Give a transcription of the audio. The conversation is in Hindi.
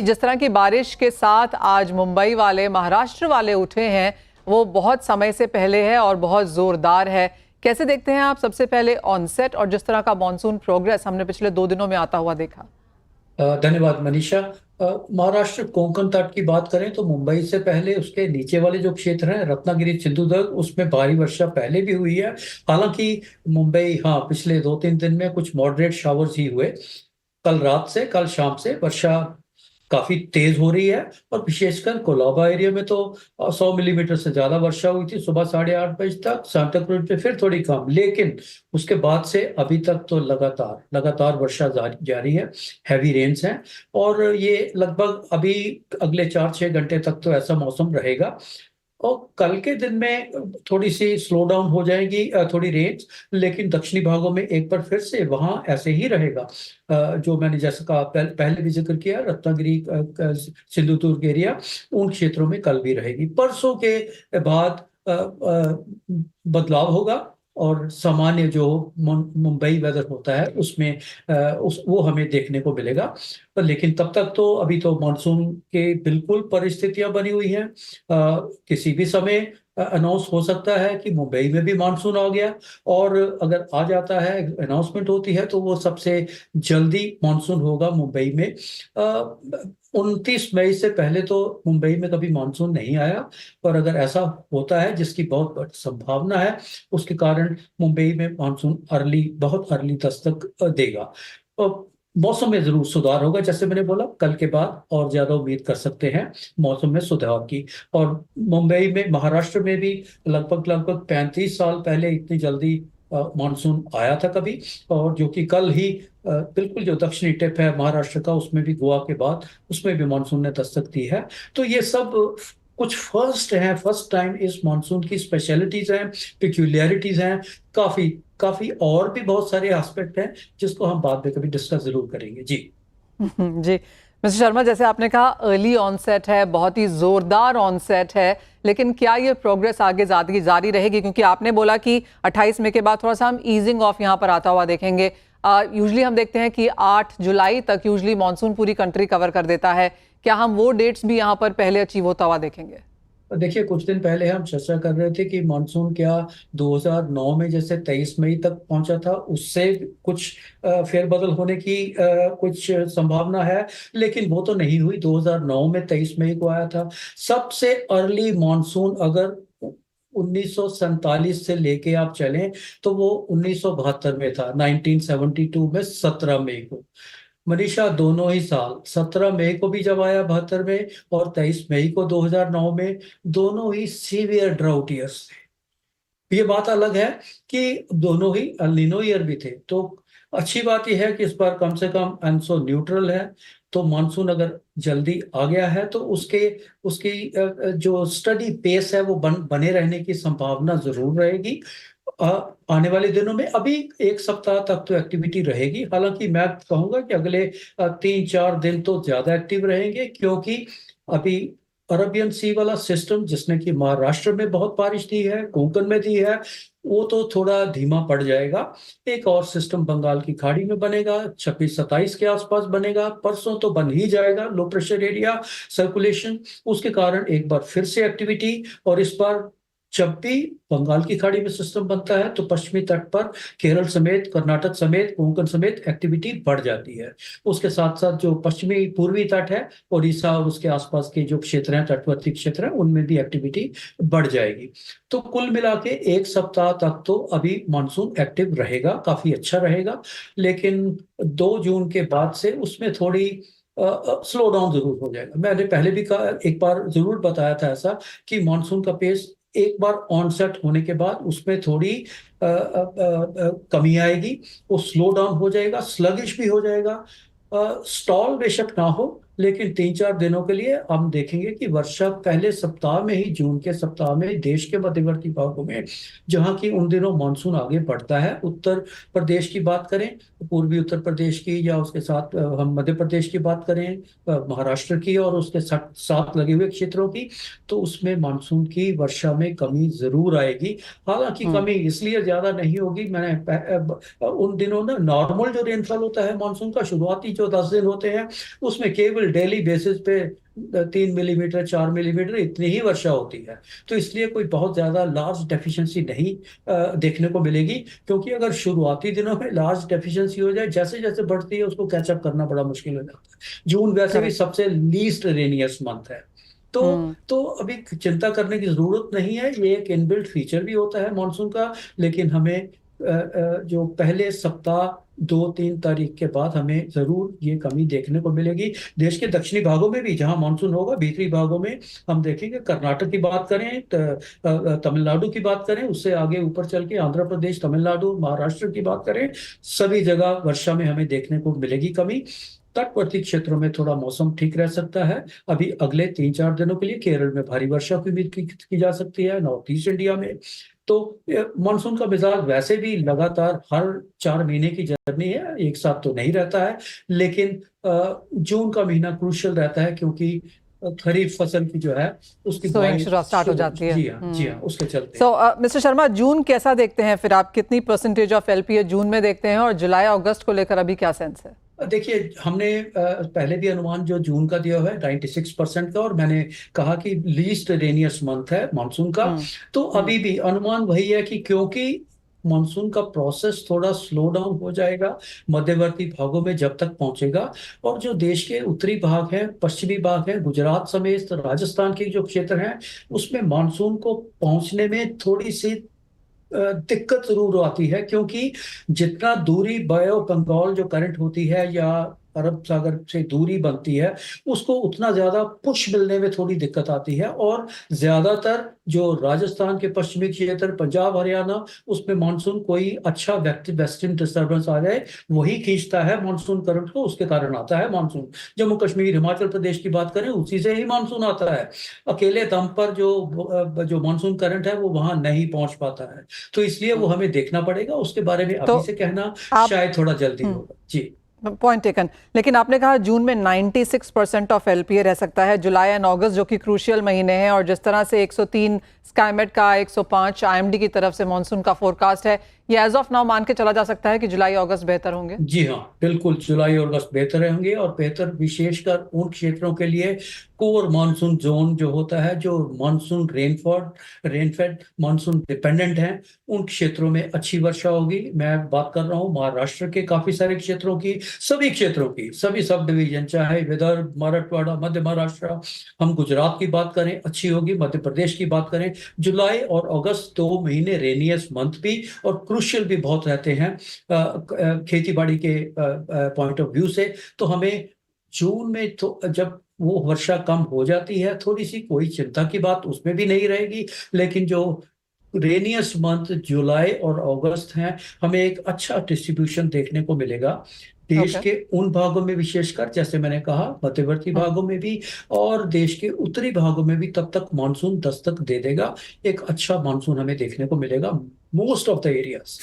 जिस तरह की बारिश के साथ आज मुंबई वाले, महाराष्ट्र वाले उठे हैं, वो बहुत समय से पहले है और बहुत जोरदार है। कैसे देखते हैं आप सबसे पहले ऑनसेट और जिस तरह का मॉनसून प्रोग्रेस हमने पिछले 2 दिनों में आता हुआ देखा? धन्यवाद मनीषा। महाराष्ट्र कोंकण तट की बात करें तो मुंबई से पहले उसके नीचे वाले जो क्षेत्र हैं, रत्नागिरी, सिंधुदुर्ग, उसमें भारी वर्षा पहले भी हुई है। हालांकि मुंबई, हाँ, पिछले 2-3 दिन में कुछ मॉडरेट शावर्स ही हुए। कल शाम से वर्षा काफी तेज हो रही है और विशेषकर कोलाबा एरिया में तो 100 मिलीमीटर से ज्यादा वर्षा हुई थी सुबह 8:30 बजे तक। सांता क्रूज पे फिर थोड़ी कम, लेकिन उसके बाद से अभी तक तो लगातार लगातार वर्षा जारी है। हैवी रेन्स हैं और ये लगभग अभी अगले 4-6 घंटे तक तो ऐसा मौसम रहेगा। और कल के दिन में थोड़ी सी स्लो डाउन हो जाएगी, थोड़ी रेंज, लेकिन दक्षिणी भागों में एक बार फिर से वहां ऐसे ही रहेगा। जो मैंने जैसा कहा, पहले भी जिक्र किया, रत्नागिरी, सिंधुदुर्ग एरिया, उन क्षेत्रों में कल भी रहेगी। परसों के बाद बदलाव होगा और सामान्य जो मुंबई वेदर होता है उसमें वो हमें देखने को मिलेगा। पर लेकिन तब तक तो अभी तो मानसून के बिल्कुल परिस्थितियां बनी हुई हैं। किसी भी समय अनाउंस हो सकता है कि मुंबई में भी मानसून आ गया, और अगर आ जाता है, अनाउंसमेंट होती है, तो वो सबसे जल्दी मानसून होगा मुंबई में। 29 मई से पहले तो मुंबई में कभी मानसून नहीं आया, पर अगर ऐसा होता है, जिसकी बहुत बड़ी संभावना है, उसके कारण मुंबई में मानसून बहुत अर्ली दस्तक देगा। और मौसम में जरूर सुधार होगा, जैसे मैंने बोला, कल के बाद और ज्यादा उम्मीद कर सकते हैं मौसम में सुधार की। और मुंबई में, महाराष्ट्र में भी लगभग लगभग 35 साल पहले इतनी जल्दी मानसून आया था कभी, और जो कि कल ही बिल्कुल जो दक्षिणी टिप है महाराष्ट्र का, उसमें भी, गोवा के बाद, उसमें भी मानसून ने दस्तक दी है। तो ये सब कुछ फर्स्ट टाइम इस मानसून की स्पेशलिटीज हैं, पिक्यूलियरिटीज हैं, काफी काफी, और भी बहुत सारे एस्पेक्ट हैं जिसको हम बाद में कभी डिस्कस जरूर करेंगे। जी जी, मिस्टर शर्मा, जैसे आपने कहा अर्ली ऑनसेट है, बहुत ही जोरदार ऑनसेट है, लेकिन क्या ये प्रोग्रेस आगे जारी रहेगी? क्योंकि आपने बोला कि 28 मई के बाद थोड़ा सा हम ईजिंग ऑफ यहाँ पर आता हुआ देखेंगे। यूजुअली हम देखते हैं कि 8 जुलाई तक यूजुअली मानसून पूरी कंट्री कवर कर देता है। क्या हम वो डेट्स भी यहाँ पर पहले अचीव होता हुआ देखेंगे? देखिए, कुछ दिन पहले हम चर्चा कर रहे थे कि मानसून क्या 2009 में जैसे 23 मई तक पहुंचा था, उससे कुछ फेरबदल होने की कुछ संभावना है, लेकिन वो तो नहीं हुई। 2009 में 23 मई को आया था। सबसे अर्ली मानसून अगर 1947 से लेके आप चलें तो वो 1972 में था, 1972 में 17 मई को। मनीषा, दोनों ही साल, 17 मई को भी जब आया 72 में, और 23 मई को 2009 में, दोनों ही सीवियर ड्राउट ईयर्स थे। ये बात अलग है कि दोनों ही अल्नीनो ईयर भी थे। तो अच्छी बात यह है कि इस बार कम से कम एनसो न्यूट्रल है। तो मानसून अगर जल्दी आ गया है तो उसके उसकी जो स्टडी पेस है वो बने रहने की संभावना जरूर रहेगी। आने वाले दिनों में, अभी 1 सप्ताह तक तो एक्टिविटी रहेगी। हालांकि मैं कहूंगा कि अगले 3-4 दिन तो ज्यादा एक्टिव रहेंगे, क्योंकि अभी अरबियन सी वाला सिस्टम, जिसने कि महाराष्ट्र में बहुत बारिश दी है, कोंकण में दी है, वो तो थोड़ा धीमा पड़ जाएगा। एक और सिस्टम बंगाल की खाड़ी में बनेगा, 26-27 के आसपास बनेगा। परसों तो बन ही जाएगा लो प्रेशर एरिया सर्कुलेशन। उसके कारण एक बार फिर से एक्टिविटी, और इस बार जब भी बंगाल की खाड़ी में सिस्टम बनता है तो पश्चिमी तट पर केरल समेत, कर्नाटक समेत, कोंकण समेत एक्टिविटी बढ़ जाती है। उसके साथ साथ जो पश्चिमी पूर्वी तट है, उड़ीसा और उसके आसपास के जो क्षेत्र हैं, तटवर्ती क्षेत्र हैं, उनमें भी एक्टिविटी बढ़ जाएगी। तो कुल मिला के 1 सप्ताह तक तो अभी मानसून एक्टिव रहेगा, काफी अच्छा रहेगा। लेकिन 2 जून के बाद से उसमें थोड़ी स्लो डाउन जरूर हो जाएगा। मैंने पहले भी कहा, एक बार जरूर बताया था ऐसा, कि मानसून का पेस एक बार ऑनसेट होने के बाद उसमें थोड़ी कमी आएगी। वो स्लो डाउन हो जाएगा, स्लगिश भी हो जाएगा। स्टॉल बेशक ना हो, लेकिन 3-4 दिनों के लिए हम देखेंगे कि वर्षा पहले सप्ताह में ही, जून के सप्ताह में, देश के मध्यवर्ती भागों में, जहां की उन दिनों मानसून आगे बढ़ता है, उत्तर प्रदेश की बात करें, पूर्वी उत्तर प्रदेश की, या उसके साथ हम मध्य प्रदेश की बात करें, महाराष्ट्र की, और उसके साथ लगे हुए क्षेत्रों की, तो उसमें मानसून की वर्षा में कमी जरूर आएगी। हालांकि कमी इसलिए ज्यादा नहीं होगी, मैंने उन दिनों ना, नॉर्मल जो रेनफॉल होता है मानसून का, शुरुआती जो 10 दिन होते हैं, उसमें केवल केवल डेली बेसिस पे 3 मिलीमीटर 4 मिलीमीटर इतनी ही वर्षा होती है। तो इसलिए कोई बहुत ज्यादा लार्ज डेफिशिएंसी नहीं देखने को मिलेगी, क्योंकि अगर शुरुआती दिनों में लार्ज डेफिशिएंसी हो जाए, जैसे जैसे बढ़ती है उसको कैचअप करना बड़ा मुश्किल हो जाता है। जून वैसे भी करेक्ट। सबसे लीस्ट रेनियस मंथ है। तो हम्म। तो अभी चिंता करने की जरूरत नहीं है, ये एक इनबिल्ट फीचर भी होता है मानसून का। लेकिन हमें जो पहले सप्ताह 2-3 तारीख के बाद हमें जरूर ये कमी देखने को मिलेगी। देश के दक्षिणी भागों में भी जहां मानसून होगा, भीतरी भागों में हम देखेंगे, कर्नाटक की बात करें, तमिलनाडु की बात करें, उससे आगे ऊपर चल के आंध्र प्रदेश, तमिलनाडु, महाराष्ट्र की बात करें, सभी जगह वर्षा में हमें देखने को मिलेगी कमी। तटवर्ती क्षेत्रों में थोड़ा मौसम ठीक रह सकता है। अभी अगले 3-4 दिनों के लिए केरल में भारी वर्षा की उम्मीद की जा सकती है, नॉर्थ ईस्ट इंडिया में। तो मानसून का मिजाज वैसे भी लगातार हर 4 महीने की जर्नी है, एक साथ तो नहीं रहता है। लेकिन जून का महीना क्रूशियल रहता है, क्योंकि खरीफ फसल की जो है उसकी सोइंग बुआई स्टार्ट हो जाती है। जी हाँ, उसके चलते। सो मिस्टर शर्मा, जून कैसा देखते हैं फिर आप? कितनी परसेंटेज ऑफ एलपीए जून में देखते हैं, और जुलाई अगस्त को लेकर अभी क्या सेंस है? देखिए, हमने पहले भी अनुमान जो जून का दिया हुआ है 96% का, और मैंने कहा कि लीस्ट रेनियस मंथ है मानसून का। तो अभी भी अनुमान वही है कि क्योंकि मानसून का प्रोसेस थोड़ा स्लो डाउन हो जाएगा मध्यवर्ती भागों में जब तक पहुंचेगा, और जो देश के उत्तरी भाग है, पश्चिमी भाग है, गुजरात समेत राजस्थान के जो क्षेत्र हैं, उसमें मानसून को पहुंचने में थोड़ी सी दिक्कत जरूर आती है, क्योंकि जितना दूरी बे ऑफ बंगाल जो करंट होती है या अरब सागर से दूरी बनती है, उसको उतना ज्यादा पुश मिलने में थोड़ी दिक्कत आती है। और ज्यादातर जो राजस्थान के पश्चिमी क्षेत्र, पंजाब, हरियाणा, उसमें मानसून कोई अच्छा वेस्टर्न डिस्टर्बेंस आ जाए वही खींचता है मानसून करंट को, उसके कारण आता है मानसून। जम्मू कश्मीर, हिमाचल प्रदेश की बात करें, उसी से ही मानसून आता है। अकेले दम पर जो मानसून करंट है वो वहां नहीं पहुंच पाता है। तो इसलिए वो हमें देखना पड़ेगा, उसके बारे में तो अभी से कहना आप शायद थोड़ा जल्दी होगा जी। Point taken. लेकिन आपने कहा जून में 96% ऑफ एलपीए रह सकता है। जुलाई एंड अगस्त जो कि क्रूशियल महीने हैं, और जिस तरह से 103 स्काईमेट का, 105 आईएमडी की तरफ से मॉनसून का फोरकास्ट है, ये एज ऑफ नाउ मान के चला जा सकता है कि जुलाई अगस्त बेहतर होंगे? जी हाँ, बिल्कुल जुलाई और अगस्त बेहतर होंगे, और बेहतर विशेषकर उन क्षेत्रों के लिए कोर मानसून जोन जो होता है, जो मानसून रेनफेड मानसून डिपेंडेंट हैं, उन क्षेत्रों में अच्छी वर्षा होगी। मैं बात कर रहा हूँ महाराष्ट्र के काफी सारे क्षेत्रों की, सभी क्षेत्रों की, सभी सब डिवीजन, चाहे विदर्भ, मराठवाड़ा, मध्य महाराष्ट्र, हम गुजरात की बात करें अच्छी होगी, मध्य प्रदेश की बात करें। जुलाई और अगस्त 2 महीने रेनियस मंथ भी और क्रूशियल भी बहुत रहते हैं खेती बाड़ी के पॉइंट ऑफ व्यू से। तो हमें जून में तो जब वो वर्षा कम हो जाती है, थोड़ी सी कोई चिंता की बात उसमें भी नहीं रहेगी। लेकिन जो रेनियस मंथ जुलाई और अगस्त हैं, हमें एक अच्छा डिस्ट्रीब्यूशन देखने को मिलेगा देश के उन भागों में, विशेषकर जैसे मैंने कहा मध्यवर्ती भागों में भी, और देश के उत्तरी भागों में भी। तब तक मानसून दस्तक दे देगा, एक अच्छा मानसून हमें देखने को मिलेगा मोस्ट ऑफ द एरियाज।